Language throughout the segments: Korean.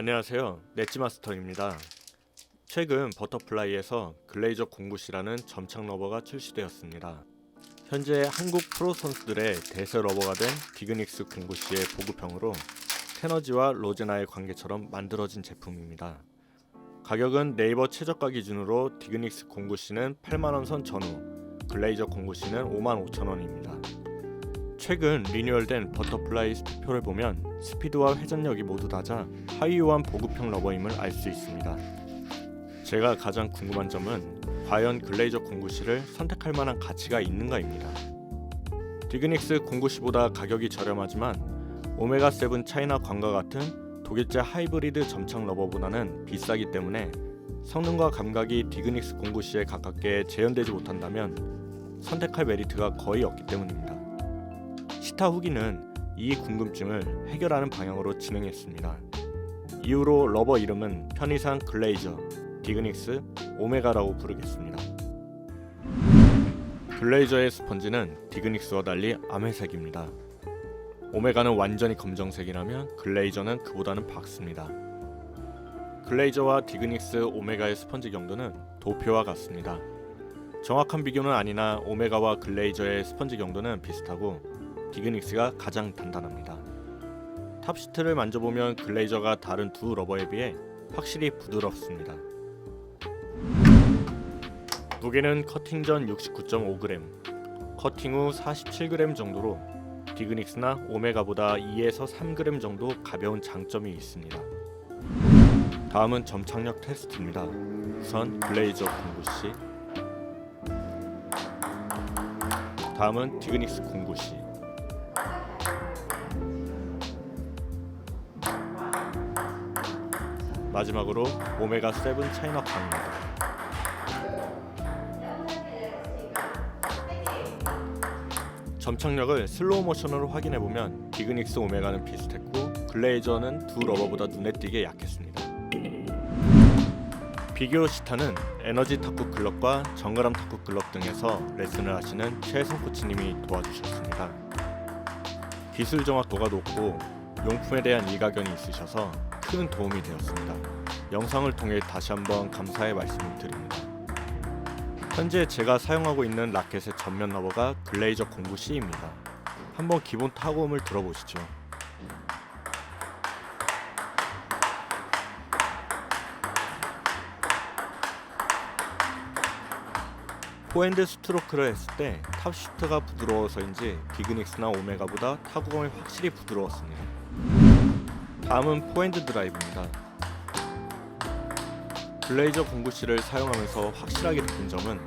안녕하세요, 넷지마스터입니다. 최근 버터플라이에서 글레이저 공구시라는 점착 러버가 출시되었습니다. 현재 한국 프로 선수들의 대세 러버가 된 디그닉스 공구시의 보급형으로 테너지와 로제나의 관계처럼 만들어진 제품입니다. 가격은 네이버 최저가 기준으로 디그닉스 공구시는 8만원 선 전후, 글레이저 공구시는 55,000원입니다. 최근 리뉴얼된 버터플라이 스펙표를 보면 스피드와 회전력이 모두 낮아 하이오한 보급형 러버임을 알 수 있습니다. 제가 가장 궁금한 점은 과연 글레이저 공구시를 선택할 만한 가치가 있는가입니다. 디그닉스 공구시보다 가격이 저렴하지만 오메가7 차이나광과 같은 독일제 하이브리드 점착 러버보다는 비싸기 때문에 성능과 감각이 디그닉스 공구시에 가깝게 재현되지 못한다면 선택할 메리트가 거의 없기 때문입니다. 시타 후기는 이 궁금증을 해결하는 방향으로 진행했습니다. 이후로 러버 이름은 편의상 글레이저, 디그닉스, 오메가라고 부르겠습니다. 글레이저의 스펀지는 디그닉스와 달리 암회색입니다. 오메가는 완전히 검정색이라면 글레이저는 그보다는 밝습니다. 글레이저와 디그닉스, 오메가의 스펀지 경도는 도표와 같습니다. 정확한 비교는 아니나 오메가와 글레이저의 스펀지 경도는 비슷하고 디그닉스가 가장 단단합니다. 탑시트를 만져보면 글레이저가 다른 두 러버에 비해 확실히 부드럽습니다. 무게는 커팅 전 69.5g, 커팅 후 47g 정도로 디그닉스나 오메가보다 2에서 3g 정도 가벼운 장점이 있습니다. 다음은 점착력 테스트입니다. 우선 글레이저 공구시, 다음은 디그닉스 공구시, 마지막으로 오메가7 차이나광입니다. 점착력을 슬로우 모션으로 확인해보면 디그닉스 오메가는 비슷했고 글레이저는 두 러버보다 눈에 띄게 약했습니다. 비교 시타는 에너지 탁구 클럽과 정가람 탁구 클럽 등에서 레슨을 하시는 최혜성 코치님이 도와주셨습니다. 기술 정확도가 높고 용품에 대한 일가견이 있으셔서 큰 도움이 되었습니다. 영상을 통해 다시 한번 감사의 말씀을 드립니다. 현재 제가 사용하고 있는 라켓의 전면 러버가 글레이저 공구시입니다. 한번 기본 타고음을 들어보시죠. 포핸드 스트로크를 했을 때 탑시프트가 부드러워서인지 디그닉스나 오메가보다 타구감이 확실히 부드러웠습니다. 다음은 포핸드 드라이브입니다. 글레이저 공구시를 사용하면서 확실하게 느낀 점은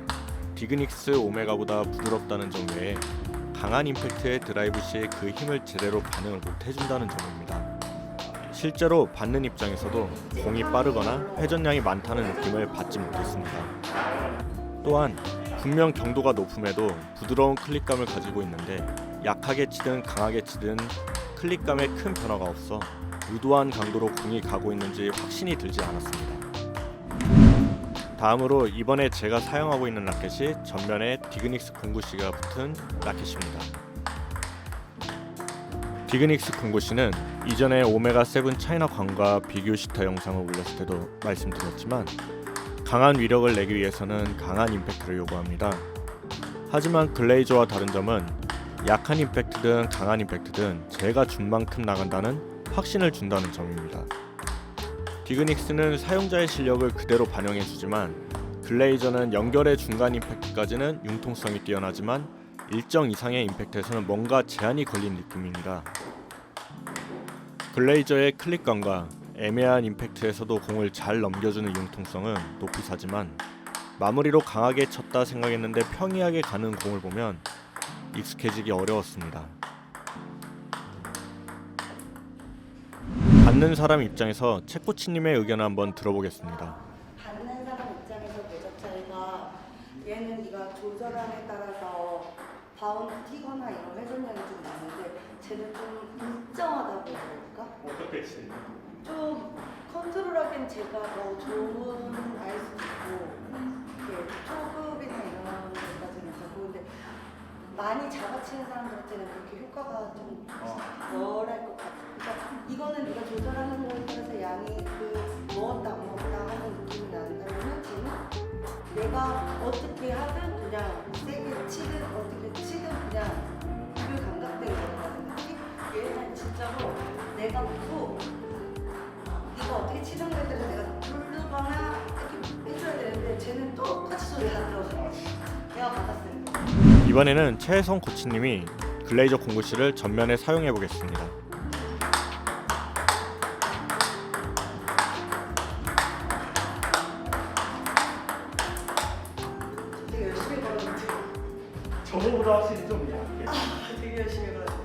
디그닉스 오메가보다 부드럽다는 점 외에 강한 임팩트의 드라이브 시에 그 힘을 제대로 반응을 못해준다는 점입니다. 실제로 받는 입장에서도 공이 빠르거나 회전량이 많다는 느낌을 받지 못했습니다. 또한 분명 경도가 높음에도 부드러운 클릭감을 가지고 있는데 약하게 치든 강하게 치든 클릭감에 큰 변화가 없어 의도한 강도로 공이 가고 있는지 확신이 들지 않았습니다. 다음으로 이번에 제가 사용하고 있는 라켓이 전면에 디그닉스 공구시가 붙은 라켓입니다. 디그닉스 공구시는 이전에 오메가7 차이나광과 비교 시타 영상을 올렸을 때도 말씀드렸지만 강한 위력을 내기 위해서는 강한 임팩트를 요구합니다. 하지만 글레이저와 다른 점은 약한 임팩트든 강한 임팩트든 제가 준 만큼 나간다는 확신을 준다는 점입니다. 디그닉스는 사용자의 실력을 그대로 반영해주지만 글레이저는 연결의 중간 임팩트까지는 융통성이 뛰어나지만 일정 이상의 임팩트에서는 뭔가 제한이 걸린 느낌입니다. 글레이저의 클릭감과 애매한 임팩트에서도 공을 잘 넘겨주는 융통성은 높이 사지만 마무리로 강하게 쳤다 생각했는데 평이하게 가는 공을 보면 익숙해지기 어려웠습니다. 받는 사람 입장에서 채 코치님의 의견을 한번 들어보겠습니다. 받는 사람 입장에서 궤적 차이가 얘는 네가 조절함에 따라서 바운드 튀거나 이런 회전량이 좀 나는데 쟤는 좀 일정하다고 해야 될까? 어떻게 치나요? 좀 컨트롤하기엔 제가 더 좋은 아이스 있고 초급이나 이런 데까지는 괜찮고 근데 많이 잡아치는 사람들한테는 그렇게 효과가 좀 덜할 것 같아. 그러니까 이거는 네가 조절하는 거에 따라서 양이 먹었다 안 먹었다 하는 느낌이 난다면 쟤는 내가 어떻게 하든 그냥 세게 치든 어떻게 치든 그냥 그 감각대로 들어가는 느낌? 얘는 진짜로 내가 보고 네가 어떻게 치는 거에 따라서 내가 부르거나 이렇게 해줘야 되는데 쟤는 똑같이 소리 안 들어줘. 내가 받았어요. 이번에는 최혜성 코치님이 글레이저 공구실을 전면에 사용해 보겠습니다. 되게 열심히 걸었는데. 저거보다 확실히 좀 약해. 되게 열심히 걸었는데.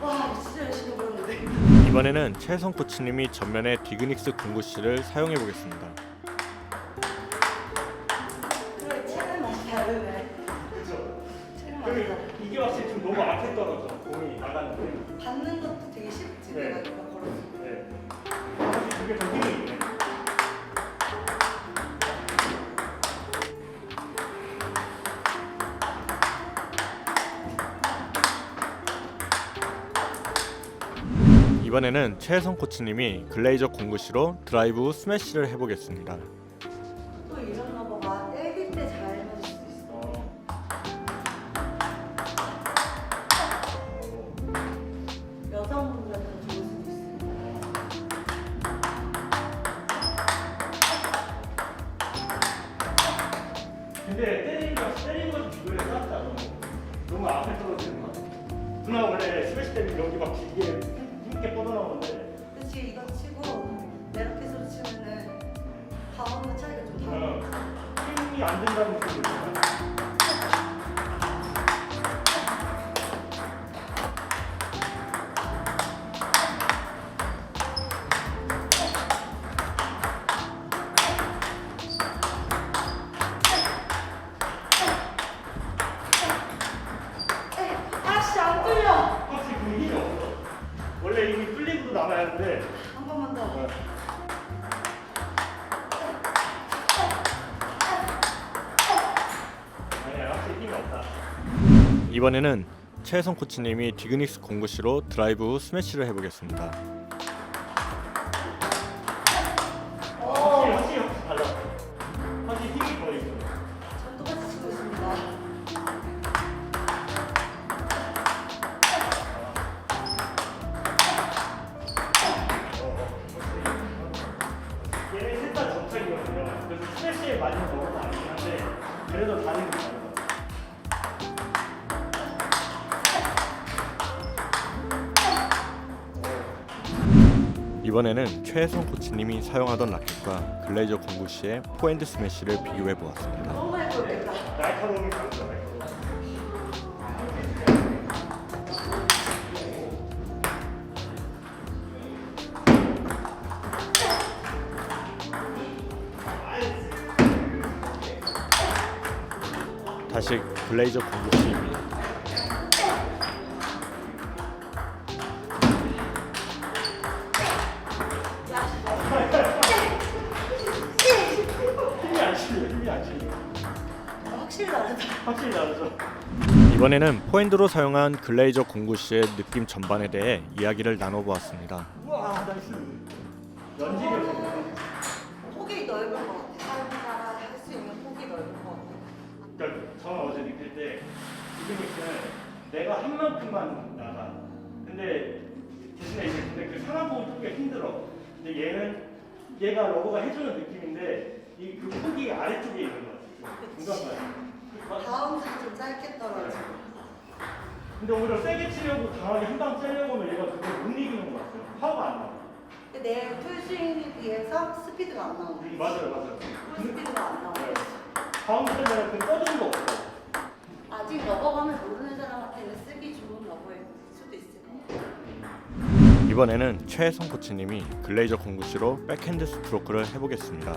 와, 진짜 열심히 걸었는데. 이번에는 최혜성 코치님이 전면에 디그닉스 공구실을 사용해 보겠습니다. 그래, 채는 맛이 다르네. 그렇죠. 채는 맛이 다르네. 이게 확실히 좀 너무 앞에 떨어져. 공이 나가는데. 받는 것도 되게 쉽지. 네. 내가 이거 걸었을 때. 네. 확실히 그게 더 힘이 있네. 이번에는 최혜성 코치님이 글레이저 공구시로 드라이브 스매시를 해보겠습니다. 또 이런 러버가 때릴 때 잘 맞을 수도 있어. 여성분들한테 좋을 수도 있어. 근데 때리는 것도 비교를 해놨다. 너무 앞에 떨어지는 거. 누나 원래 스매시 때문에 여기 막 길게 힘있게 뻗어나오는데. 그치, 이거 치고 메로켓으로 치면은 바운드 차이가 좀 달라. 힘이 안 된다는 느낌이 있어요. 아씨, 안 뚫려. 확실히 그 힘이 없어. 원래 이미 뚫리고도 남아야 하는데. 한 번만 더. 아니야, 확실히 힘이 없다. 이번에는 최혜성 코치님이 디그닉스 공구시로 드라이브 스매시를 해보겠습니다. 확실히 달라. 확실히 힘이 더 있어. 전 똑같이 치고 있습니다. 얘네 셋다 정착이거든요. 그래서 스매시에 맞는 거는 아니긴 한데 그래도 다른 게 다른 것 같아요. 이번에는 최혜성 코치님이 사용하던 라켓과 글레이저 공구시의 포핸드 스매시를 비교해 보았습니다. 너무 많이 걸렸다. 날카로움이 다르죠, 날카로움. 다시 글레이저 공구시입니다. 힘이 안 실려. 확실히 다르다. 확실히 다르죠. 이번에는 포핸드로 사용한 글레이저 공구시의 느낌 전반에 대해 이야기를 나눠보았습니다. 우와, 나이스. 연질이었어. 폭이 넓은 것 같아. 사람마다 할 수 있는 폭이 넓은 것 같아. 그러니까 저는 어제 느낄 때 디그닉스는 내가 한 만큼만 나가. 근데 대신에 이제 그 상한폭을 뚫기가 힘들어. 근데 얘가 러버가 해주는 느낌인데 그 폭이 아래쪽에 있는 것 같아. 중간까지. 바운드는 좀 짧게 떨어져. 근데 오히려 세게 치려고 강하게 한 방 째려고 하면 얘가 그걸 못 이기는 것 같아요. 파워가 안 나와. 근데 내 풀스윙에 비해서 스피드가 안 나오네. 맞아요. 풀 스피드가 안 나오네. 바운드 때문에 그 떠주는 거 없어. 아직 러버감을 모르는 사람한테는 쓰기 좋은 러버일 수도 있을 것 같아. 이번에는 최혜성 코치님이 글레이저 공구시로 백핸드 스트로크를 해보겠습니다.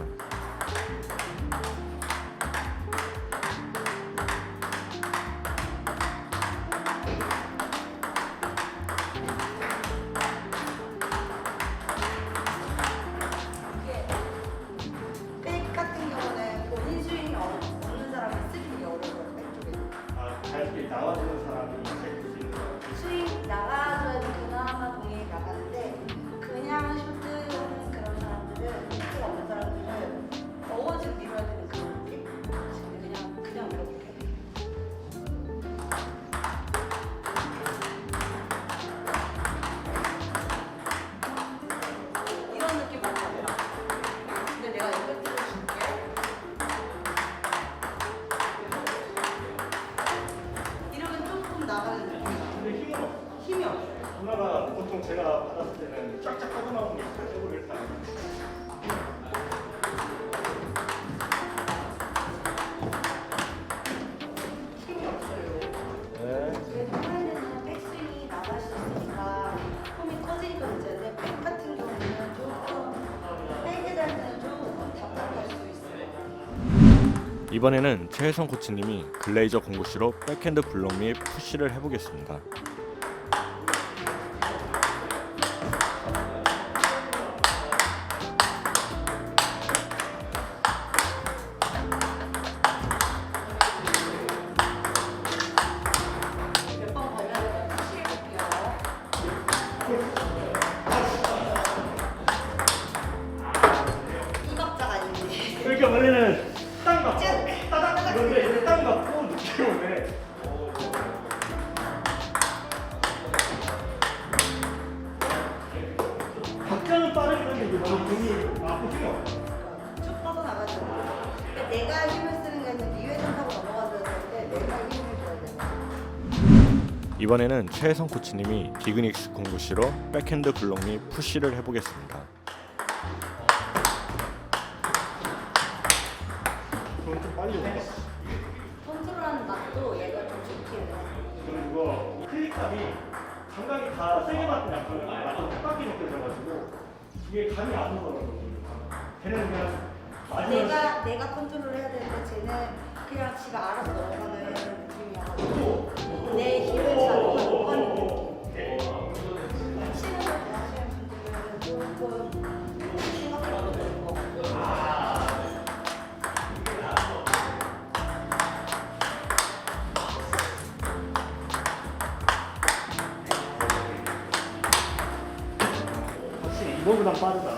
이번에는 최혜성 코치님이 글레이저 공구시로 백핸드 블록 및 푸시를 해보겠습니다. 몇 번 걸려야 다시 해볼게요. 이 박자가 아닌데. 그러니까 원래는 딱 맞고 따닥 이런데 이제 딱 맞고 늦게 오네. 박자는 빠르긴 한데 이게 너무 공이 앞으로 힘이 없어. 쭉 뻗어나가죠. 그러니까 내가 힘을 쓰는 게 아니라 니회전 타고 넘어가줘야 되는데 내가 힘을 줘야 돼. 이번에는 최혜성 코치님이 디그닉스 공구시로 백핸드 블록 및 푸시를 해보겠습니다. 그건 좀 빨리 오네. 컨트롤하는 맛도 얘가 좀 좋긴 해. 그리고 클릭감이 감각이 다 세게 맞는 약간 완전 톡박이 느껴져가지고 이게 감이 안 오더라고. 걔는 그냥 맞으면 내가 컨트롤 해야 되는데 쟤는 그냥 지가 알아서 넘어가는 느낌이어가지고 내 힘을 잘 못 받는 느낌. 치는 걸 좋아하시는 분들은 조금 생각해봐도 좋을 것 같고. 확실히 이거보다 빠르다.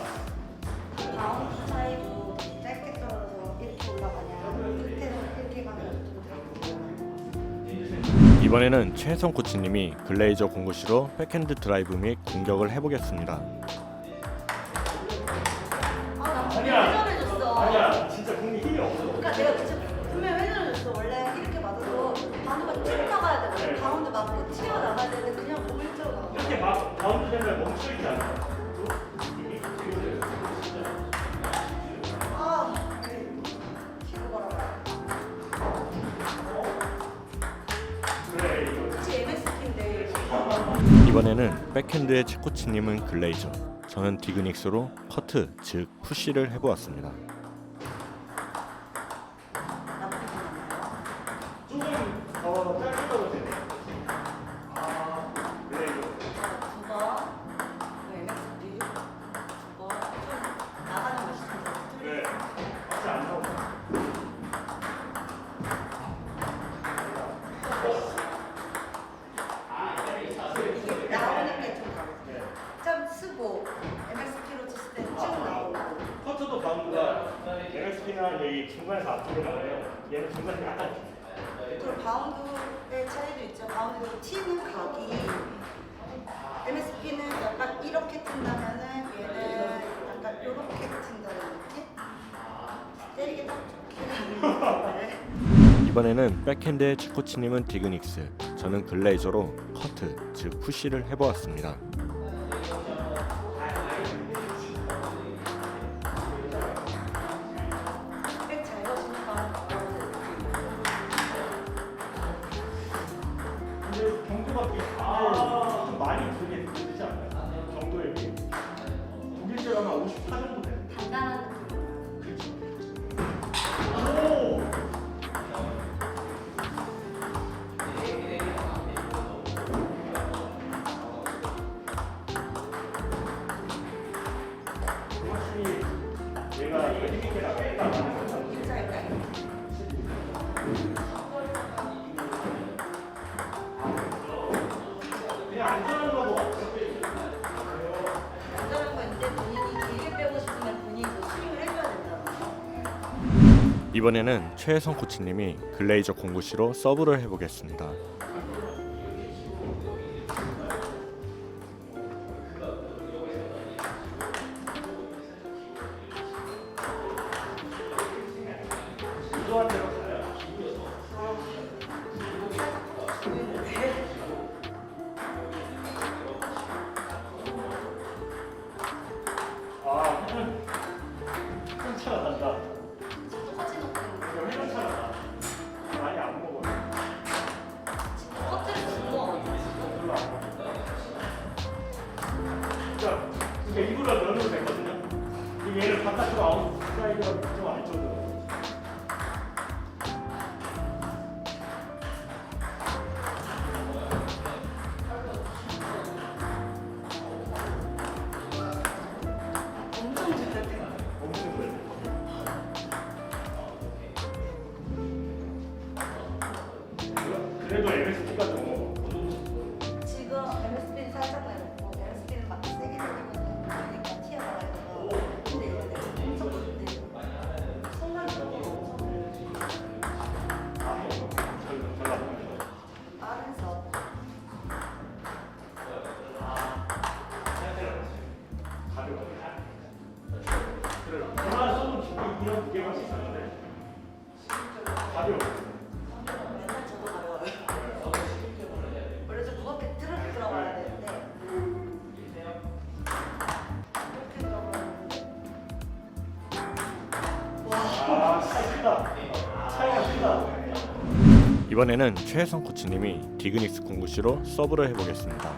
바운드 차이도 짧게 떨어져서 이렇게 올라가냐 끝에서 이렇게 가면 좀 다르고. 이번에는 최혜성 코치님이 글레이저 공구시로 백핸드 드라이브 및 공격을 해보겠습니다. 아나 아니야. 회전해줬어. 아니야, 진짜 공이 힘이 없어. 그러니까 내가 진짜 분명히 회전해줬어. 원래 이렇게 맞아도 바운드가 쭉 나가야 돼. 바운드 맞고 튀어나가야 되는데 그냥 몸이 튀어나가. 이렇게 막 바운드 되면 멈춰있지 않아. 아, 뒤로 걸어봐. 그래, 이거. 혹시 MSP인데 이번에는 백핸드의 최 코치님은 글레이저, 저는 디그닉스로 커트, 즉 푸시를 해보았습니다. 나쁘지 않아요. 조금 더 짧게 떨어지네. 아, 그래, 이거. 두 번, MSP 두 번, 좀 나가는 것이 좀 더. 그래. 확실히 안 나오네. 이게 나오는 게 좀 다르죠. 좀 쓰고 MSP로 쳤을 때 쭉 나오고. 커트도 바운드가 MSP나 이 중간에서 앞으로 나오면 얘는 중간에 약간 그리고 바운드의 차이도 있죠. 바운드로 튀는 각이 MSP는 약간 이렇게 튄다면은 얘는 약간 이렇게 튄다는 느낌? 때리기 딱 좋게 가는 느낌. 이번에는 백핸드의 최 코치님은 디그닉스, 저는 글레이저로 커트, 즉 푸시를 해보았습니다. 백잘 거시니까 근데 경도가 좀 많이 그게 되지 않나요? 경도에 비해. 독일제가 한 54 정도 돼. 단단한 느낌. 그렇지. 오! 확실히 얘가 웨딩이랑 빼다 많은 것 같아. 입자일까요? 그냥 안전한 거고. 안전한 거 있는데 본인이 길게 빼고 싶으면 본인이 그 스윙을 해줘야 된다고. 이번에는 최혜성 코치님이 글레이저 공구시로 서브를 해보겠습니다. 유도한 대로 가요. 아, 큰 차가 난다. 똑같이 놓고 이거 회전 차가 나. 많이 안 먹어. 껍질을 주고 별로 안 먹어. 그러니까 일부러 면으로 됐거든요. 이 얘를 바깥으로 아웃 사이드로 좀 안쪽으로. 전화 쏘는 이런 두 개만 있었는데 가벼워. 맨날 저도 가려워요. 원래 좀 무겁게 트럭 들어가야 되는데 이렇게 들어가는데 와. 차이가 크다. 이번에는 최혜성 코치님이 디그닉스 공구씨로 서브를 해보겠습니다.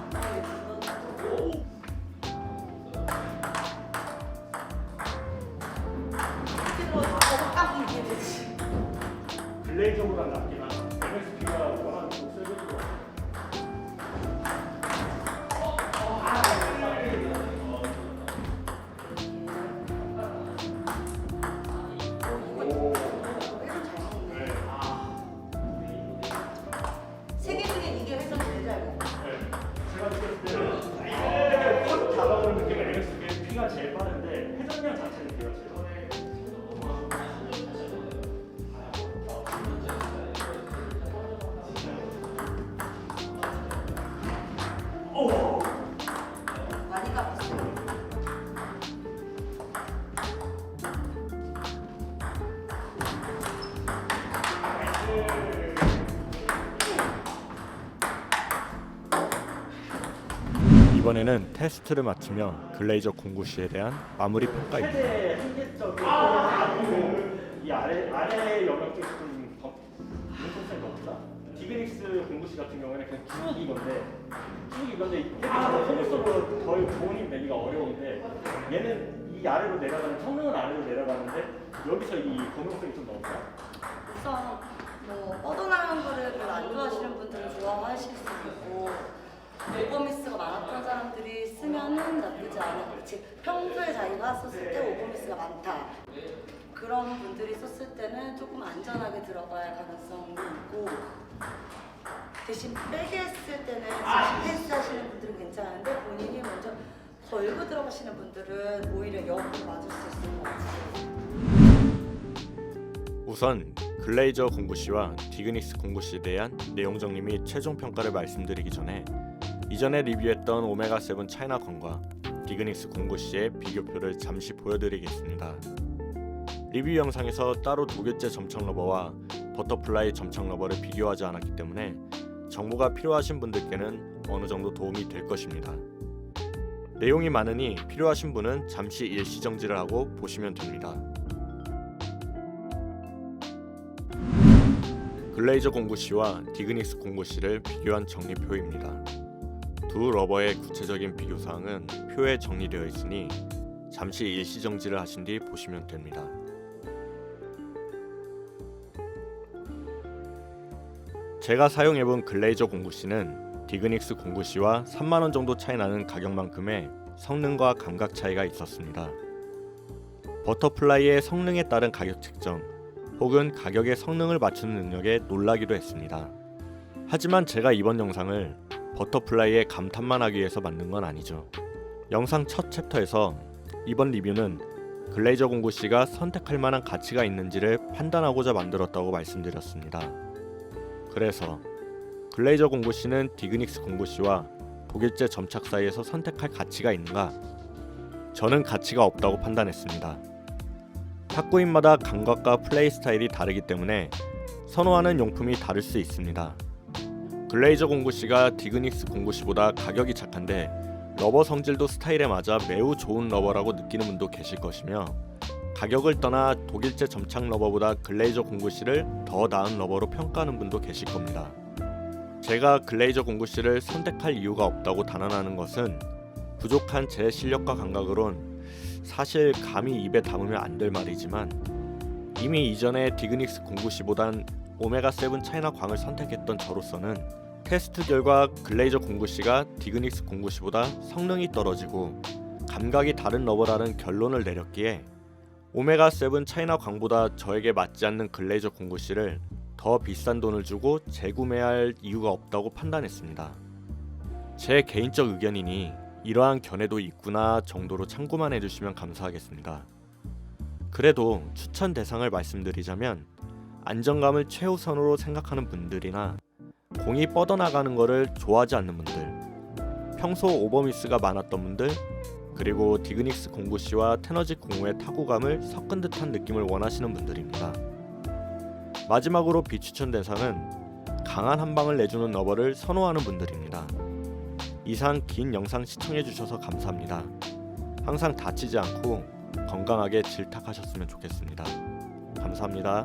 블레이저보다 낫긴 하다. MSP가 원하는 목소리도 세개 중에 이게 회전이 제일 잘 먹어. 제가 느꼈을 때는 이게 확 잡아오는 느낌은 MSP가 제일 빠른데 회전량 자체는 걔가 제일 빠르네. 많이 가봤어요. 이번에는 테스트를 마치며 글레이저 공구씨에 대한 마무리 평가입니다. 최대 한계적인 이 아래 영역 쪽이 좀 눈썹이 높다. 디그닉스 공구씨 같은 경우에는 그냥 쭉 이건데 이게 속으로 더 좋은 힘 내기가 어려운데 얘는 이 아래로 내려가는 성능은 아래로 내려가는데 여기서 이 공격성이 좀 높다. 우선 뭐 뻗어나가는 거를 별로 안 좋아하시는 분들은 좋아하실 수도 있고 오버미스가 많았던 사람들이 쓰면은 나쁘지 않아. 그렇지. 평소에 자기가 썼을 때 오버미스가 많다. 그런 분들이 썼을 때는 조금 안전하게 들어갈 가능성이 있고 대신 빼게 했을 때는 디펜스 하시는 분들은 괜찮은데 본인이 먼저 걸고 들어가시는 분들은 오히려 역으로 맞을 수 있을 것 같아요. 우선 글레이저 공구씨와 디그닉스 공구씨에 대한 내용 정리 및 최종 평가를 말씀드리기 전에 이전에 리뷰했던 오메가7 차이나건과 디그닉스 공구씨의 비교표를 잠시 보여드리겠습니다. 리뷰 영상에서 따로 독일제 점착 러버와 버터플라이 점착 러버를 비교하지 않았기 때문에 정보가 필요하신 분들께는 어느 정도 도움이 될 것입니다. 내용이 많으니 필요하신 분은 잠시 일시정지를 하고 보시면 됩니다. 글레이저 공구씨와 디그닉스 공구씨를 비교한 정리표입니다. 두 러버의 구체적인 비교사항은 표에 정리되어 있으니 잠시 일시정지를 하신 뒤 보시면 됩니다. 제가 사용해본 글레이저 공구씨는 디그닉스 공구씨와 3만원 정도 차이나는 가격만큼의 성능과 감각 차이가 있었습니다. 버터플라이의 성능에 따른 가격 책정 혹은 가격의 성능을 맞추는 능력에 놀라기도 했습니다. 하지만 제가 이번 영상을 버터플라이의 감탄만 하기 위해서 만든 건 아니죠. 영상 첫 챕터에서 이번 리뷰는 글레이저 공구씨가 선택할 만한 가치가 있는지를 판단하고자 만들었다고 말씀드렸습니다. 그래서 글레이저 공구씨는 디그닉스 공구씨와 독일제 점착 사이에서 선택할 가치가 있는가? 저는 가치가 없다고 판단했습니다. 탁구인마다 감각과 플레이 스타일이 다르기 때문에 선호하는 용품이 다를 수 있습니다. 글레이저 공구씨가 디그닉스 공구씨보다 가격이 착한데 러버 성질도 스타일에 맞아 매우 좋은 러버라고 느끼는 분도 계실 것이며 가격을 떠나 독일제 점착 러버보다 글레이저 공구씨를 더 나은 러버로 평가하는 분도 계실 겁니다. 제가 글레이저 공구씨를 선택할 이유가 없다고 단언하는 것은 부족한 제 실력과 감각으론 사실 감히 입에 담으면 안 될 말이지만 이미 이전에 디그닉스 공구씨보단 오메가7 차이나 광을 선택했던 저로서는 테스트 결과 글레이저 공구씨가 디그닉스 공구씨보다 성능이 떨어지고 감각이 다른 러버라는 결론을 내렸기에 오메가7 차이나 광보다 저에게 맞지 않는 글레이저 공구씨를 더 비싼 돈을 주고 재구매할 이유가 없다고 판단했습니다. 제 개인적 의견이니 이러한 견해도 있구나 정도로 참고만 해주시면 감사하겠습니다. 그래도 추천 대상을 말씀드리자면 안정감을 최우선으로 생각하는 분들이나 공이 뻗어나가는 것을 좋아하지 않는 분들, 평소 오버미스가 많았던 분들, 그리고 디그닉스 공구씨와 테너지 공구의 타구감을 섞은 듯한 느낌을 원하시는 분들입니다. 마지막으로 비추천 대상은 강한 한방을 내주는 러버를 선호하는 분들입니다. 이상 긴 영상 시청해주셔서 감사합니다. 항상 다치지 않고 건강하게 질탁하셨으면 좋겠습니다. 감사합니다.